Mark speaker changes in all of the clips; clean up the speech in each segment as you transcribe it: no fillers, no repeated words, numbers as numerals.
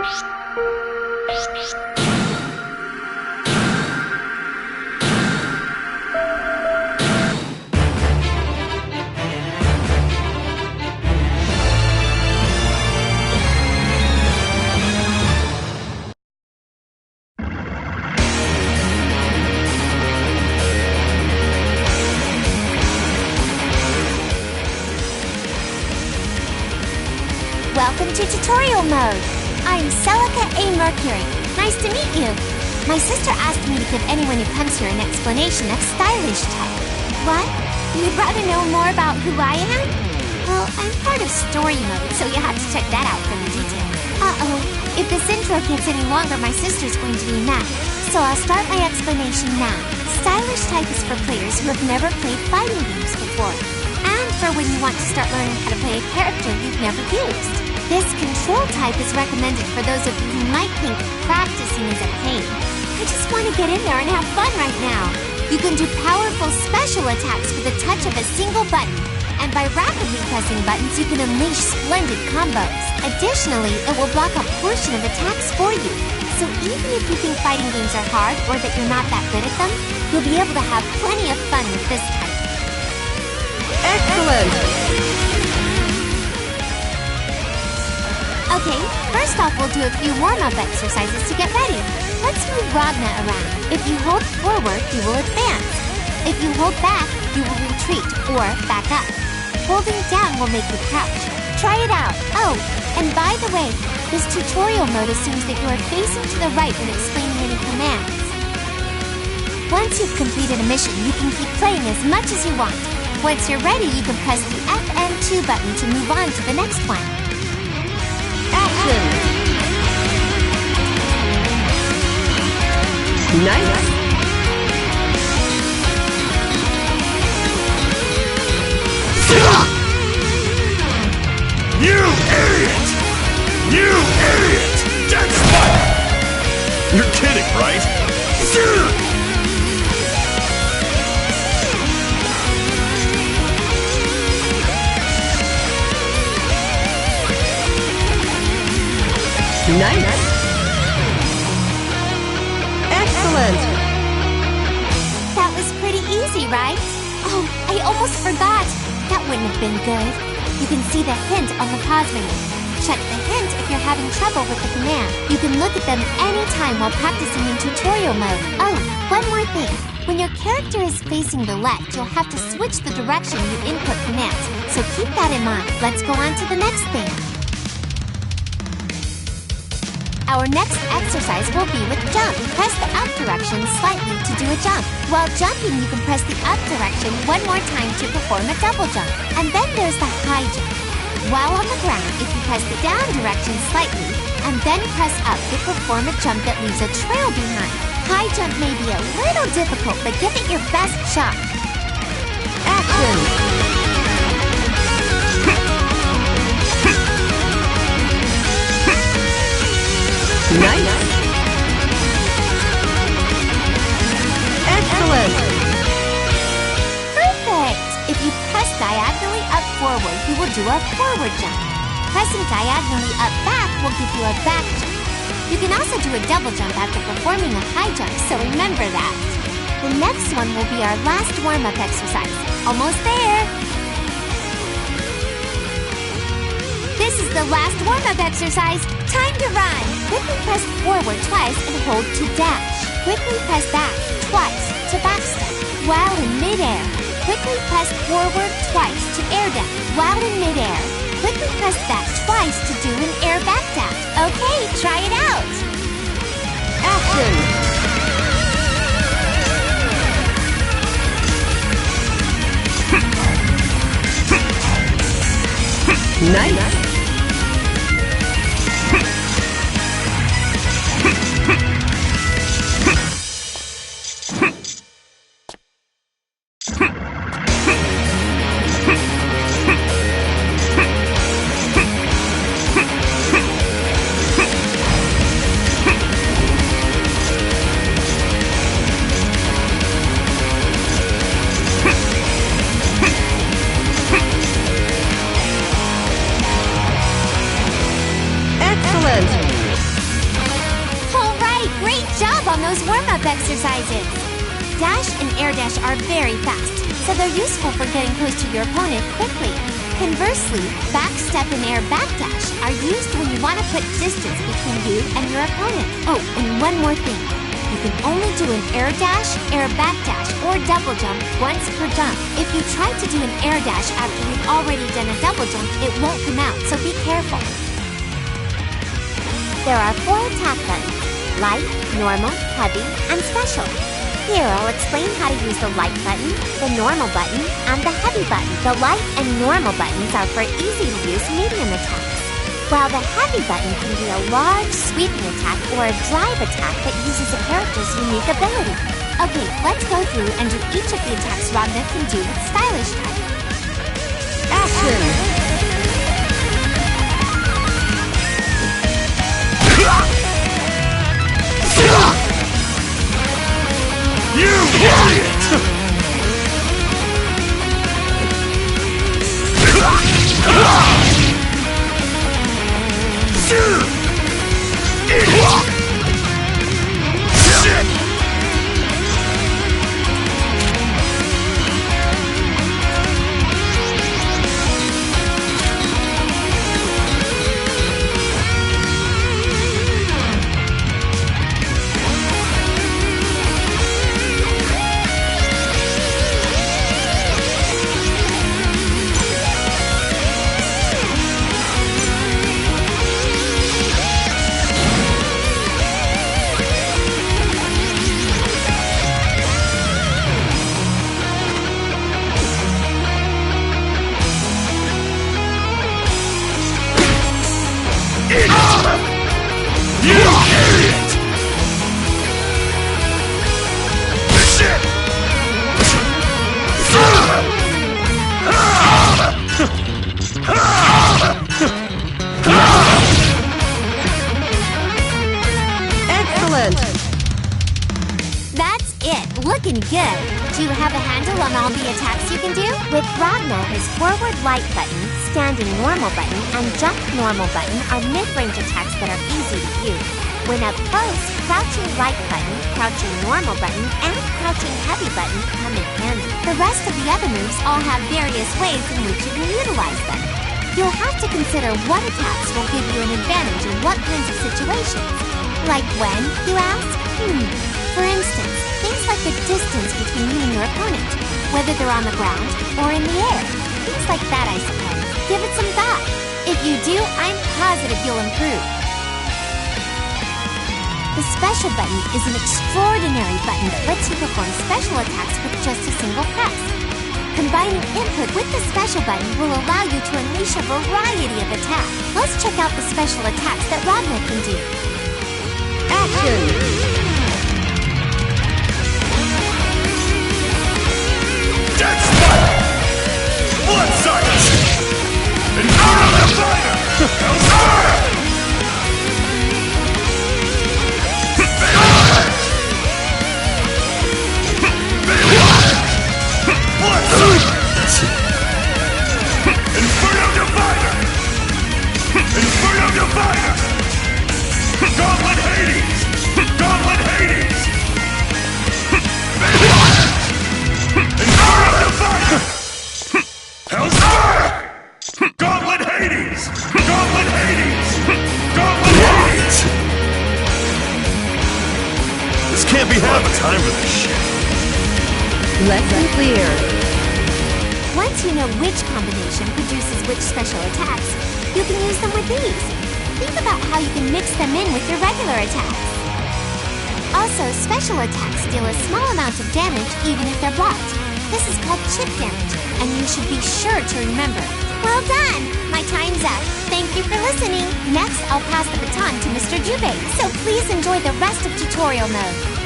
Speaker 1: Welcome to tutorial mode. I'm Celica A. Mercury. Nice to meet you. My sister asked me to give anyone who comes here an explanation of stylish type. What? You'd rather know more about who I am? Well, I'm part of story mode, so you have to check that out for the details. Uh-oh. If this intro gets any longer, my sister's going to be mad. So I'll start my explanation now. Stylish type is for players who have never played fighting games before, and for when you want to start learning how to play a character you've never used. This control type is recommended for those of you who might think practicing is a pain. I just want to get in there and have fun right now. You can do powerful special attacks with the touch of a single button, and by rapidly pressing buttons, you can unleash splendid combos. Additionally, it will block a portion of attacks for you. So even if you think fighting games are hard or that you're not that good at them, you'll be able to have plenty of fun with this type.
Speaker 2: Excellent!
Speaker 1: Okay, first off we'll do a few warm-up exercises to get ready. Let's move Ragna around. If you hold forward, you will advance. If you hold back, you will retreat or back up. Holding down will make you crouch. Try it out. Oh, and by the way, this tutorial mode assumes that you are facing to the right when explaining any commands. Once you've completed a mission, you can keep playing as much as you want. Once you're ready, you can press the FN2 button to move on to the next one.
Speaker 2: Action! Nice!
Speaker 3: You idiot! You idiot! That's fire! You're kidding, right?
Speaker 2: Nice! Excellent!
Speaker 1: That was pretty easy, right? Oh, I almost forgot. That wouldn't have been good. You can see the hint on the pause menu. Check the hint if you're having trouble with the command. You can look at them anytime while practicing in tutorial mode. Oh, one more thing. When your character is facing the left, you'll have to switch the direction you input commands. So keep that in mind. Let's go on to the next thing. Our next exercise will be with jump. Press the up direction slightly to do a jump. While jumping, you can press the up direction one more time to perform a double jump. And then there's the high jump. While on the ground, if you press the down direction slightly, and then press up to perform a jump that leaves a trail behind. High jump may be a little difficult, but give it your best shot.
Speaker 2: Action! Nice! Excellent!
Speaker 1: Perfect! If you press diagonally up forward, you will do a forward jump. Pressing diagonally up back will give you a back jump. You can also do a double jump after performing a high jump, so remember that. The next one will be our last warm-up exercise. Almost there! This is the last warm-up exercise. Time to run! Quickly press forward twice and hold to dash. Quickly press back twice to backstep. While in midair, quickly press forward twice to air dash. While in midair, quickly press back twice to do an air back dash. Okay, try it out!
Speaker 2: Action! Nice! Excellent!
Speaker 1: on those warm-up exercises. Dash and air dash are very fast, so they're useful for getting close to your opponent quickly. Conversely, backstep and air backdash are used when you want to put distance between you and your opponent. Oh, and one more thing. You can only do an air dash, air backdash, or double jump once per jump. If you try to do an air dash after you've already done a double jump, it won't come out, so be careful. There are 4 attack buttons: light, normal, heavy, and special. Here, I'll explain how to use the light button, the normal button, and the heavy button. The light and normal buttons are for easy-to-use medium attacks, while the heavy button can be a large sweeping attack or a drive attack that uses a character's unique ability. Okay, let's go through and do each of the attacks Ragna can do with stylish type.
Speaker 2: Action!
Speaker 3: You idiot! You idiot! Shit!
Speaker 2: Excellent!
Speaker 1: That's it! Looking good! Do you have a handle on all the attacks you can do? With Ragna, his forward light button, standing normal button, and jump normal button are mid-range attacks that are easy to use. When up close, crouching light button, crouching normal button, and crouching heavy button come in handy. The rest of the other moves all have various ways in which you can utilize them. You'll have to consider what attacks will give you an advantage in what kinds of situations. Like when, you ask? For instance, things like the distance between you and your opponent, whether they're on the ground or in the air. Things like that, I suppose. Give it some thought. If you do, I'm positive you'll improve. The special button is an extraordinary button that lets you perform special attacks with just a single press. Combining input with the special button will allow you to unleash a variety of attacks. Let's check out the special attacks that Ragna can do.
Speaker 2: Action!
Speaker 3: Dead spot! Blood suckers! And out of the fire! Elsewhere! Blood suckers! Inferno Divider! Inferno Divider! Gauntlet Hades! Gauntlet Hades! Inferno Divider! Hellfire! Gauntlet Hades! Gauntlet Hades! Gauntlet Hades! This can't be half a time for this shit.
Speaker 2: Lesson clear.
Speaker 1: Once you know which combination produces which special attacks, you can use them with these. Think about how you can mix them in with your regular attacks. Also, special attacks deal a small amount of damage even if they're blocked. This is called chip damage, and you should be sure to remember. Well done! My time's up. Thank you for listening. Next, I'll pass the baton to Mr. Jubei, so please enjoy the rest of tutorial mode.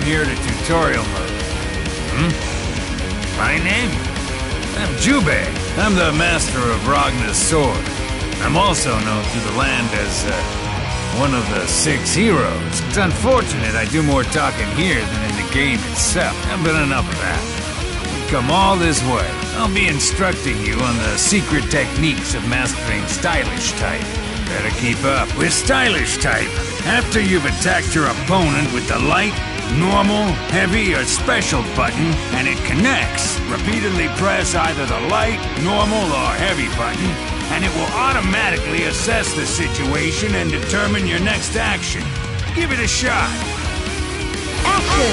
Speaker 4: here to tutorial mode. My name? I'm Jubei. I'm the master of Ragna's sword. I'm also known through the land as, one of the 6 heroes. It's unfortunate I do more talking here than in the game itself, but enough of that. We've come all this way. I'll be instructing you on the secret techniques of mastering Stylish type. Better keep up. With Stylish type, after you've attacked your opponent with the light, normal, heavy, or special button, and it connects, repeatedly press either the light, normal, or heavy button, and it will automatically assess the situation and determine your next action. Give it a shot.
Speaker 2: Action!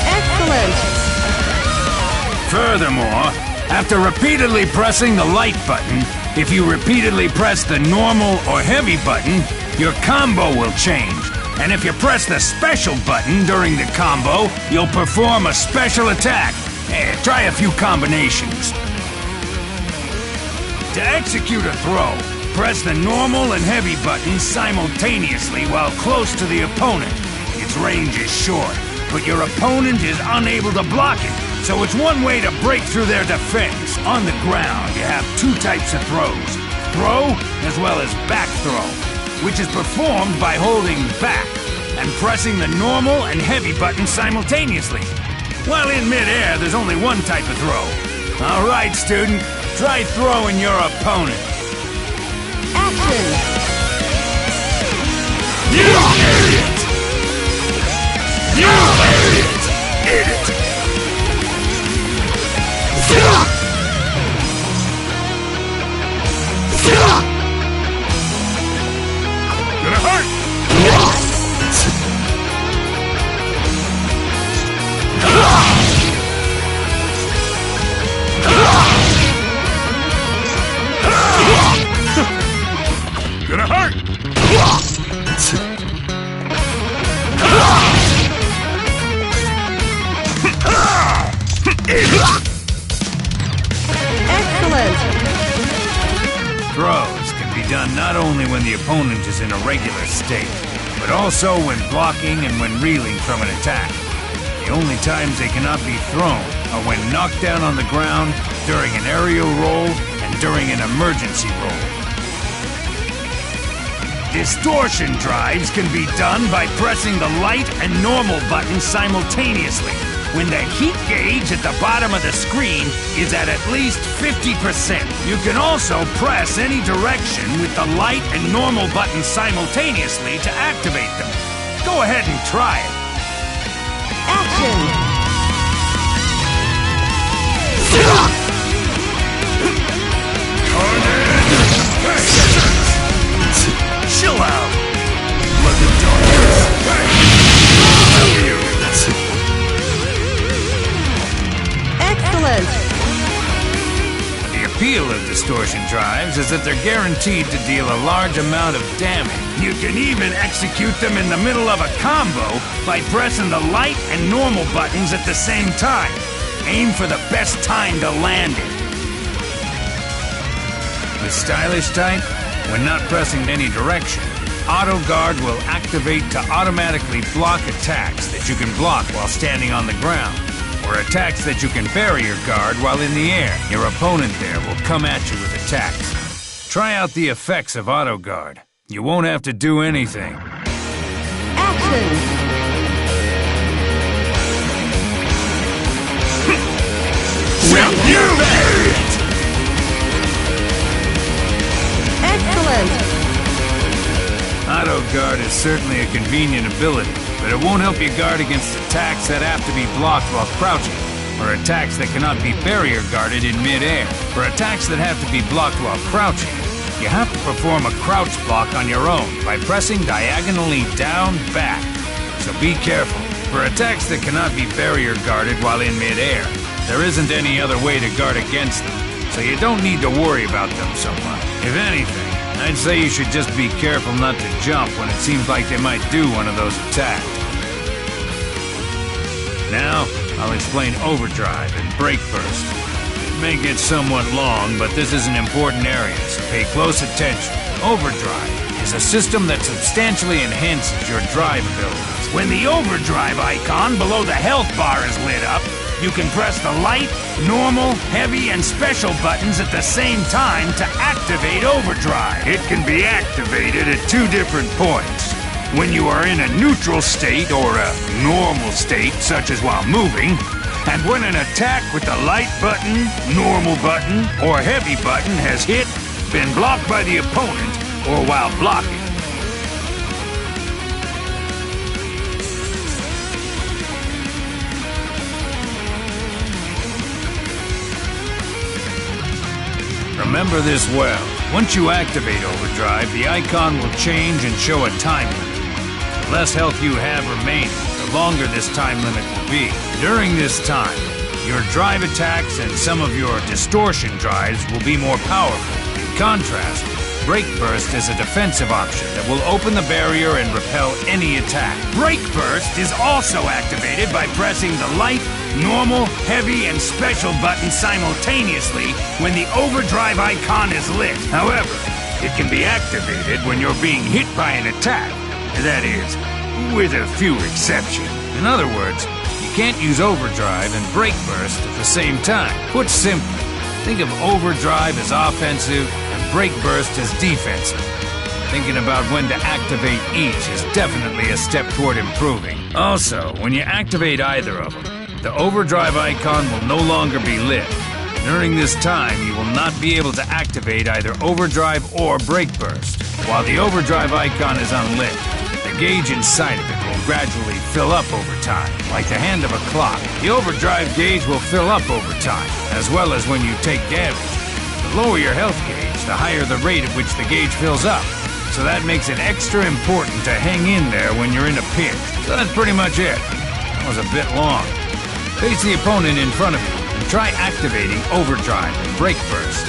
Speaker 2: Excellent!
Speaker 4: Furthermore, after repeatedly pressing the light button, if you repeatedly press the normal or heavy button, your combo will change. And if you press the special button during the combo, you'll perform a special attack. Try a few combinations. To execute a throw, press the normal and heavy buttons simultaneously while close to the opponent. Its range is short, but your opponent is unable to block it. So it's one way to break through their defense. On the ground, you have 2 types of throws. Throw, as well as back throw, which is performed by holding back and pressing the normal and heavy buttons simultaneously. While in midair, there's only one type of throw. All right, student, try throwing your opponent.
Speaker 2: Action!
Speaker 3: You idiot! You idiot! Idiot! Gonna hurt! Gonna hurt!
Speaker 2: Excellent!
Speaker 4: Throws can be done not only when the opponent is in a regular state, but also when blocking and when reeling from an attack. The only times they cannot be thrown are when knocked down on the ground, during an aerial roll, and during an emergency roll. Distortion drives can be done by pressing the light and normal buttons simultaneously, when the heat gauge at the bottom of the screen is at least 50%. You can also press any direction with the light and normal buttons simultaneously to activate them. Go ahead and try it.
Speaker 2: Action!
Speaker 4: Chill out! Let the darkness help you!
Speaker 2: Excellent!
Speaker 4: The appeal of distortion drives is that they're guaranteed to deal a large amount of damage. You can even execute them in the middle of a combo by pressing the light and normal buttons at the same time. Aim for the best time to land it. With Stylish type, when not pressing any direction, Auto Guard will activate to automatically block attacks that you can block while standing on the ground, or attacks that you can barrier guard while in the air. Your opponent there will come at you with attacks. Try out the effects of Auto Guard. You won't have to do anything.
Speaker 2: Action!
Speaker 3: You idiot!
Speaker 2: Excellent!
Speaker 4: Auto Guard is certainly a convenient ability, but it won't help you guard against attacks that have to be blocked while crouching, or attacks that cannot be barrier guarded in mid-air. For attacks that have to be blocked while crouching, you have to perform a crouch block on your own by pressing diagonally down, back. So be careful. For attacks that cannot be barrier guarded while in mid-air, there isn't any other way to guard against them, so you don't need to worry about them so much. If anything, I'd say you should just be careful not to jump when it seems like they might do one of those attacks. Now, I'll explain overdrive and brake burst. It may get somewhat long, but this is an important area, so pay close attention. Overdrive is a system that substantially enhances your drive abilities. When the overdrive icon below the health bar is lit up, you can press the light, normal, heavy, and special buttons at the same time to activate overdrive. It can be activated at 2 different points. When you are in a neutral state or a normal state, such as while moving, and when an attack with the light button, normal button, or heavy button has hit, been blocked by the opponent, or while blocking. Remember this well. Once you activate overdrive, the icon will change and show a time limit. The less health you have remaining, the longer this time limit will be. During this time, your drive attacks and some of your distortion drives will be more powerful. In contrast, Brake Burst is a defensive option that will open the barrier and repel any attack. Brake Burst is also activated by pressing the light, normal, heavy, and special buttons simultaneously when the overdrive icon is lit. However, it can be activated when you're being hit by an attack. That is, with a few exceptions. In other words, you can't use overdrive and brake burst at the same time. Put simply, think of overdrive as offensive and brake burst as defensive. Thinking about when to activate each is definitely a step toward improving. Also, when you activate either of them, the overdrive icon will no longer be lit. During this time, you will not be able to activate either overdrive or brake burst. While the overdrive icon is unlit, the gauge inside of it will gradually fill up over time, like the hand of a clock. The overdrive gauge will fill up over time, as well as when you take damage. The lower your health gauge, the higher the rate at which the gauge fills up. So that makes it extra important to hang in there when you're in a pinch. So that's pretty much it. That was a bit long. Face the opponent in front of you and try activating overdrive and brake burst.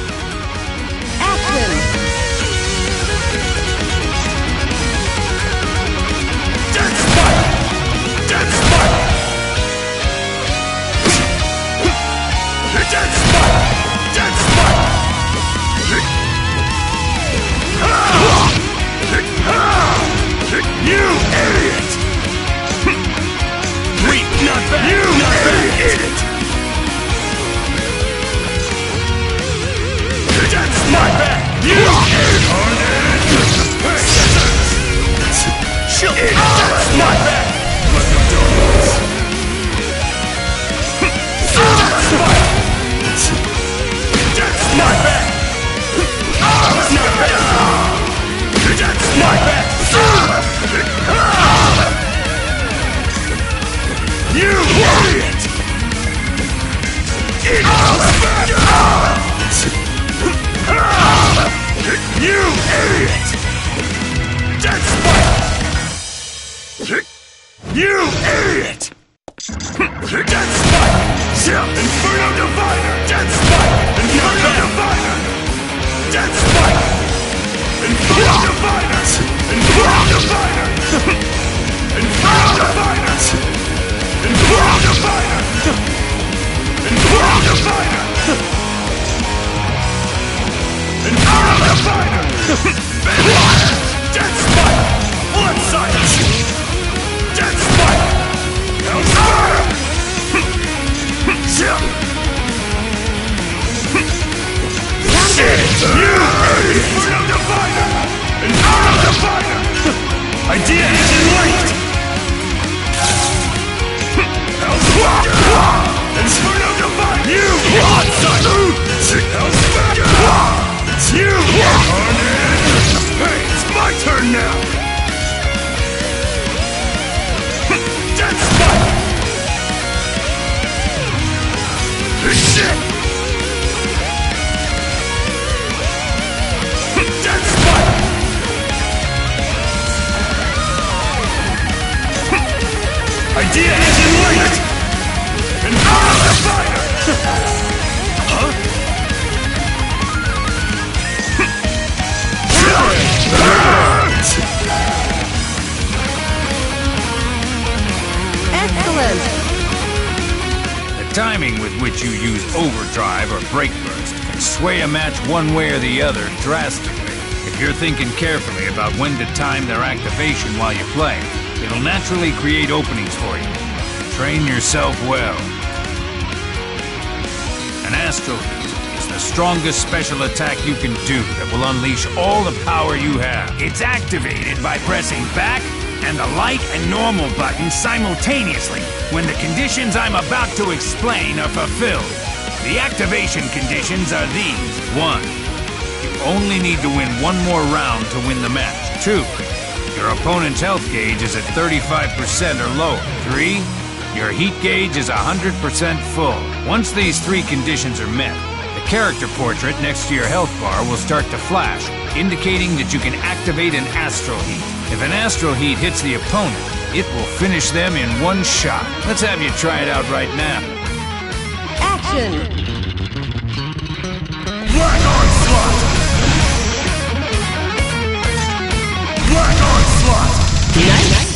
Speaker 2: Action!
Speaker 3: Dead Spike! Dead Spike! Dead Spike! Dead Spike! You idiot! Wait, not bad! You idiot! That's not bad! You idiot! Chill! That's not bad! Let them do this! That's fine! That's not bad! That's not bad! That's not bad! You idiot! You idiot! Dead Spike! You idiot! Dead Spike! Inferno Diviner! Dead Spike! Inferno Diviner! Dead Spike! Inferno Diviner! Inferno Diviner! Inferno Diviner! Inferno Diviner! Inferno Diviner! Inferno Diviner! Dead Spike! Blood Silence! Dead Spike! Hellfire! Shit! You! Inferno Diviner! Inferno Diviner! Idea engine linked! Hellfire! Inferno Diviner! You! Blood Silence!
Speaker 4: that you use overdrive or brake burst can sway a match one way or the other drastically. If you're thinking carefully about when to time their activation while you play, it'll naturally create openings for you. Train yourself well. An Astral Heat is the strongest special attack you can do that will unleash all the power you have. It's activated by pressing back and the light and normal buttons simultaneously when the conditions I'm about to explain are fulfilled. The activation conditions are these. 1. You only need to win one more round to win the match. 2. Your opponent's health gauge is at 35% or lower. 3. Your heat gauge is 100% full. Once these 3 conditions are met, the character portrait next to your health bar will start to flash, indicating that you can activate an Astral Heat. If an Astral Heat hits the opponent, it will finish them in one shot. Let's have you try it out right now.
Speaker 2: Action!
Speaker 3: Black Onslaught! Black Onslaught!
Speaker 2: Nice!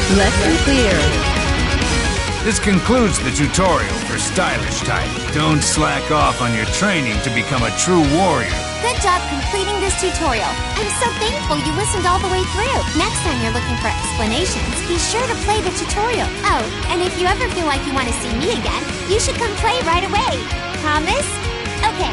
Speaker 2: Lesson clear.
Speaker 4: This concludes the tutorial for Stylish type. Don't slack off on your training to become a true warrior.
Speaker 1: Good job completing this tutorial. I'm so thankful you listened all the way through. Next time you're looking for explanations, be sure to play the tutorial. Oh, and if you ever feel like you want to see me again, you should come play right away. Promise? Okay.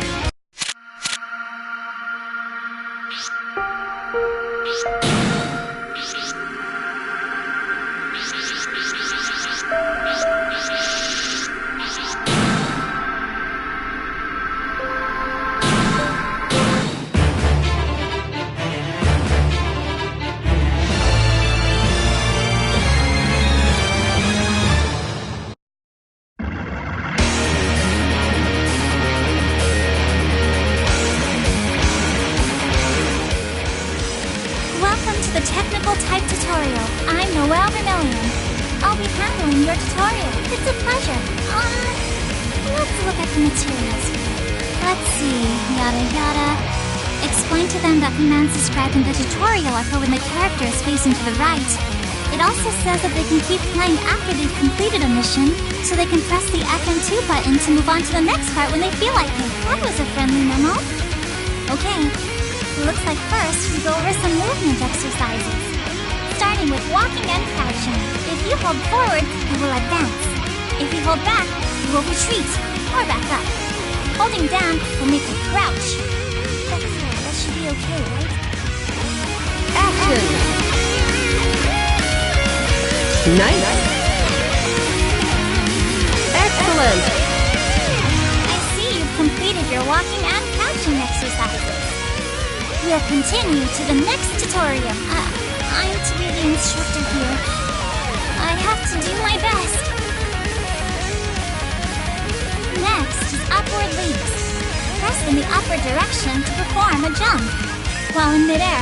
Speaker 1: The technical type tutorial. I'm Noelle Vermillion. I'll be handling your tutorial. It's a pleasure. Let's look at the materials here. Let's see. Yada yada. Explain to them that commands described in the tutorial are for when the character is facing to the right. It also says that they can keep playing after they've completed a mission, so they can press the FM2 button to move on to the next part when they feel like it. That was a friendly memo. Okay. Looks like first we go over some movement exercises. Starting with walking and crouching. If you hold forward, you will advance. If you hold back, you will retreat or back up. Holding down will make you crouch. That should be okay, right?
Speaker 2: Action! Nice! Excellent!
Speaker 1: I see you've completed your walking and crouching exercises. We'll continue to the next tutorial. I'm to be the instructor here. I have to do my best. Next is upward leaps. Press in the upward direction to perform a jump. While in midair,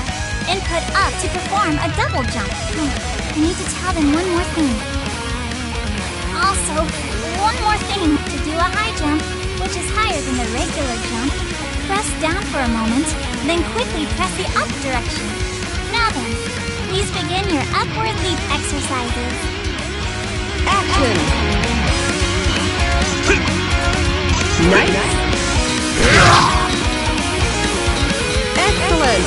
Speaker 1: input up to perform a double jump. I need to tell them one more thing. Also, one more thing. To do a high jump, which is higher than the regular jump, press down for a moment, then quickly press the up direction. Now then, please begin your upward leap exercises.
Speaker 2: Action! Nice! Excellent!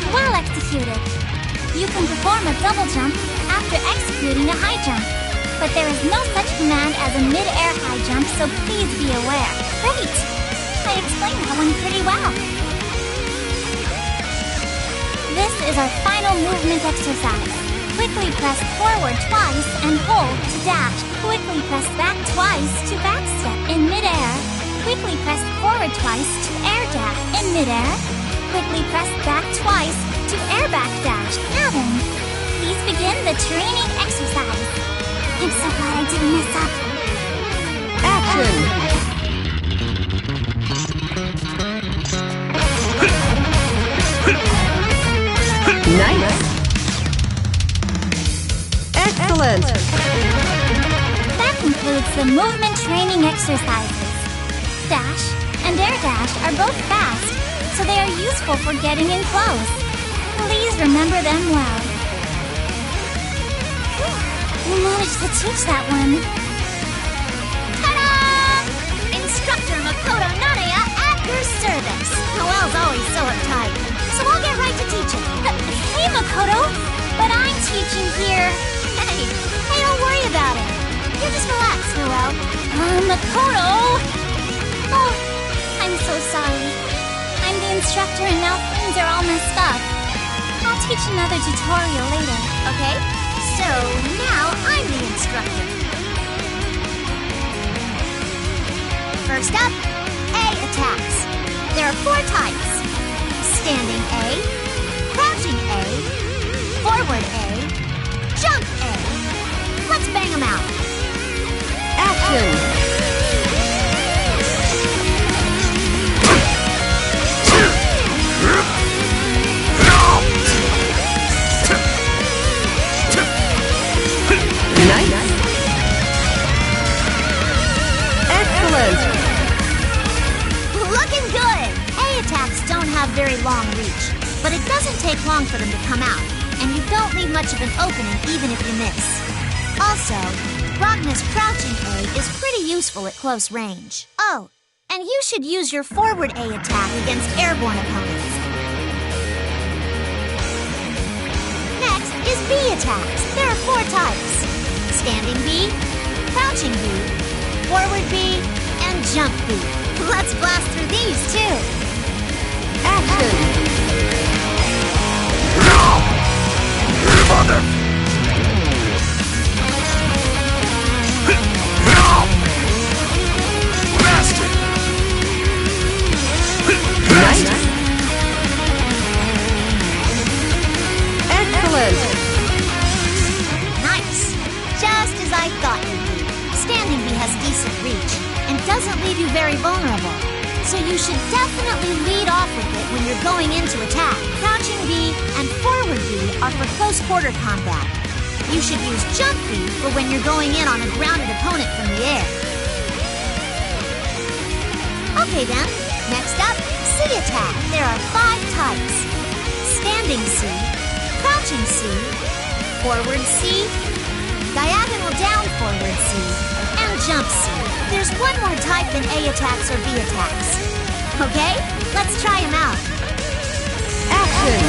Speaker 1: Well executed. You can perform a double jump after executing a high jump. But there is no such command as a mid-air high jump, so please be aware. Great! I explained that one pretty well. This is our final movement exercise. Quickly press forward twice and hold to dash. Quickly press back twice to backstep in midair. Quickly press forward twice to air dash in midair. Quickly press back twice to air back dash. Now then, please begin the training exercise. I'm so glad I didn't mess up.
Speaker 2: Action! Nice! Excellent!
Speaker 1: That concludes the movement training exercises. Dash and air dash are both fast, so they are useful for getting in close. Please remember them well. You managed to teach that one. Ta-da! Instructor Makoto Nanaya at your service. Noelle's always so uptight, so I'll get right to teaching. Hey, Makoto, but I'm teaching here. Hey, don't worry about it. You just relax, Noelle. Makoto! Oh, I'm so sorry. I'm the instructor and now things are all messed up. I'll teach another tutorial later, okay? So, now I'm the instructor. First up, A attacks. There are 4 types. Standing A, crouching A, forward A, jump A. Let's bang them out.
Speaker 2: Action! Nice! Excellent!
Speaker 1: Looking good! A attacks don't have very long reach, but it doesn't take long for them to come out, and you don't leave much of an opening even if you miss. Also, Ragna's crouching A is pretty useful at close range. Oh, and you should use your forward A attack against airborne opponents. Next is B attacks. There are 4 types. Standing B, crouching B, forward B, and jump B. Let's blast through these, too.
Speaker 2: Action! Nice! Excellent!
Speaker 1: Nice! Just as I thought you'd be. Standing B has decent reach and doesn't leave you very vulnerable. So you should definitely lead off with it when you're going into attack. Crouching B and forward B are for close quarter combat. You should use jump B for when you're going in on a grounded opponent from the air. Okay then, next up, C attack. There are 5 types. Standing C, crouching C, forward C, diagonal down forward C, and jump C. There's one more type than A attacks or B attacks. Okay, let's try them out.
Speaker 2: Action!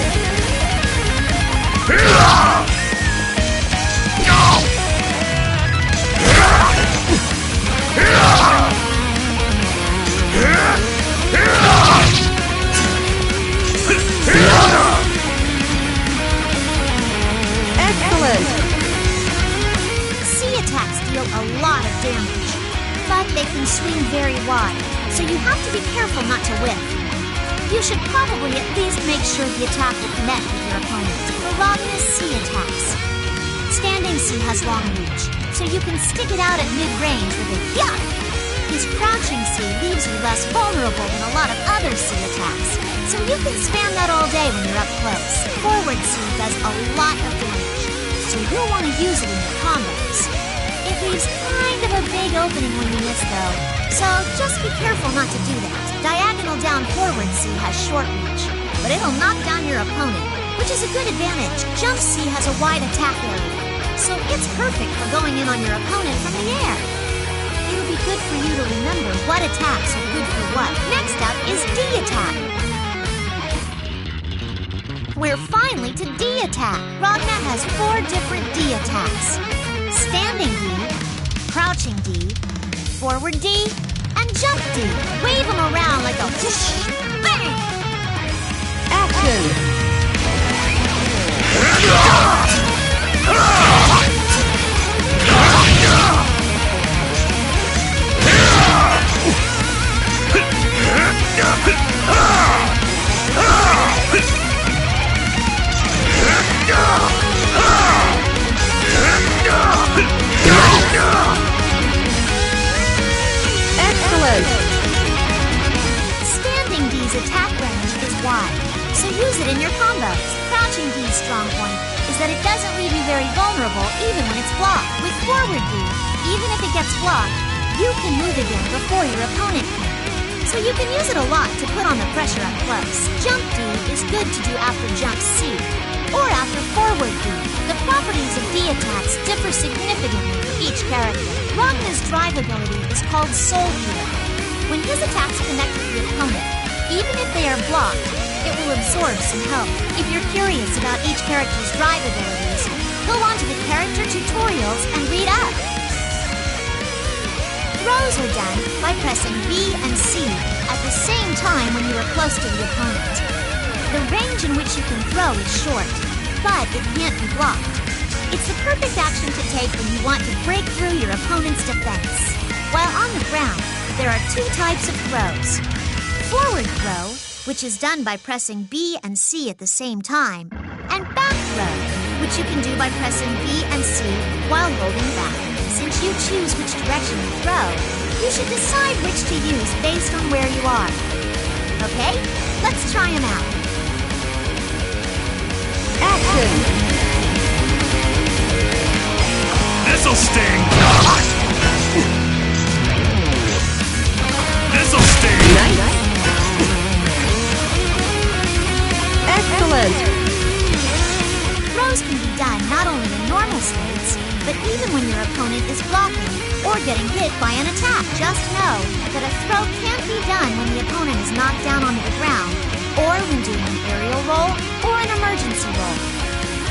Speaker 2: Excellent!
Speaker 1: C attacks deal a lot of damage, but they can swing very wide, so you have to be careful not to whiff. You should probably at least make sure the attack will connect with your opponent. For Ragna's C attacks. Standing C has long reach, so you can stick it out at mid-range with a yuck! His crouching C leaves you less vulnerable than a lot of other C attacks, so you can spam that all day when you're up close. Forward C does a lot of damage, so you'll want to use it in your combos. It leaves kind of a big opening when you miss, though, so just be careful not to do that. Diagonal down forward C has short reach, but it'll knock down your opponent, which is a good advantage. Jump C has a wide attack area, so it's perfect for going in on your opponent from the air. It'll be good for you to remember what attacks are good for what. Next up is D attack. We're finally to D attack. Ragna has 4 different D attacks. Standing D, crouching D, forward D, and jump D. Wave them around like a whoosh, bang!
Speaker 2: Action! Excellent!
Speaker 1: Standing D's attack range is wide, so use it in your combos. Crouching D's strong point is that it doesn't leave you very vulnerable even when it's blocked. With forward D, even if it gets blocked, you can move again before your opponent can. So you can use it a lot to put on the pressure up close. Jump D is good to do after jump C, or after forward D. The properties of D attacks differ significantly for each character. Ragna's drive ability is called Soul Heal. When his attacks connect with the opponent, even if they are blocked, it will absorb some health. If you're curious about each character's drive abilities, go on to the character tutorials and read up. Throws are done by pressing B and C at the same time when you are close to the opponent. The range in which you can throw is short, but it can't be blocked. It's the perfect action to take when you want to break through your opponent's defense. While on the ground, there are two types of throws. Forward throw, which is done by pressing B and C at the same time, and back throw, which you can do by pressing B and C while holding back. Since you choose which direction you throw, you should decide which to use based on where you are. Okay, let's try them out.
Speaker 2: Action!
Speaker 3: This'll sting! This'll sting!
Speaker 2: Nice! Excellent!
Speaker 1: Throws can be done not only in normal states, but even when your opponent is blocking or getting hit by an attack. Just know that a throw can't be done when the opponent is knocked down onto the ground, or when doing an aerial roll or an emergency roll.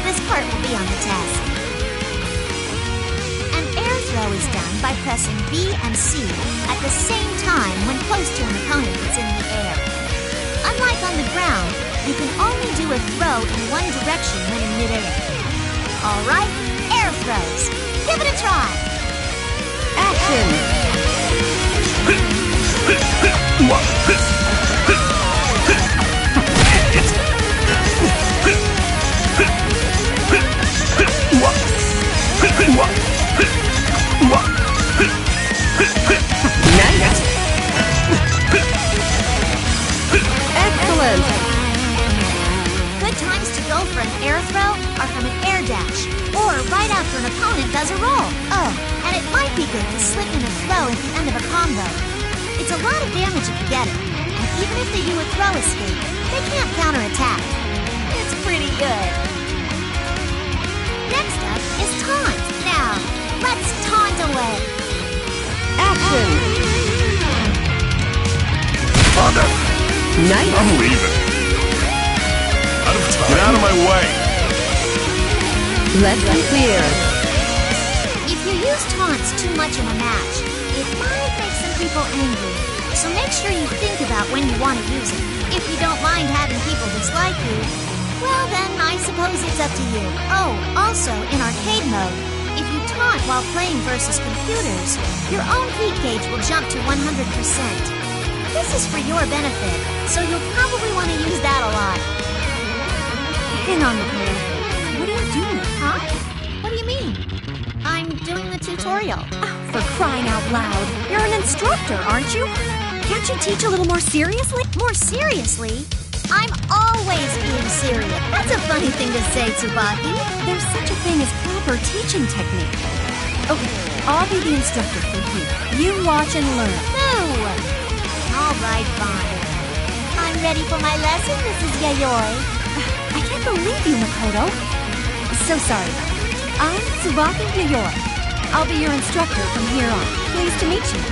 Speaker 1: This part will be on the test. An air throw is done by pressing B and C at the same time when close to an opponent that's in the air. Unlike on the ground, you can only do a throw in one direction when in midair. All right, air throws. Give it a try.
Speaker 2: Action! Nice! Excellent!
Speaker 1: Good times to go for an air throw are from an air dash, or right after an opponent does a roll. Oh, and it might be good to slip in a throw at the end of a combo. It's a lot of damage if you get it, and even if they do a throw escape, they can't counterattack. It's pretty good. Next up is taunt. Now, let's taunt away.
Speaker 2: Action!
Speaker 3: Mother!
Speaker 2: Nice!
Speaker 3: I'm leaving. Get out of my way!
Speaker 2: Let's be clear.
Speaker 1: If you use taunts too much in a match, it might make some people angry. So make sure you think about when you want to use it. If you don't mind having people dislike you, well then I suppose it's up to you. Oh, also in arcade mode, if you taunt while playing versus computers, your own heat gauge will jump to 100%. This is for your benefit, so you'll probably want to use that a lot. Hang on, Nicole. What are you doing? Huh? What do you mean? I'm doing the tutorial.
Speaker 5: Oh, for crying out loud. You're an instructor, aren't you? Can't you teach a little more seriously?
Speaker 1: More seriously? I'm always being serious. That's a funny thing to say, Tsubaki.
Speaker 5: There's such a thing as proper teaching technique. Okay, I'll be the instructor for you. You watch and learn.
Speaker 1: No! All right, fine. I'm ready for my lesson, Mrs. Yayoi.
Speaker 5: I can't believe you, Makoto. So sorry. I'm Tsubaki Yayoi. I'll be your instructor from here on. Pleased to meet you.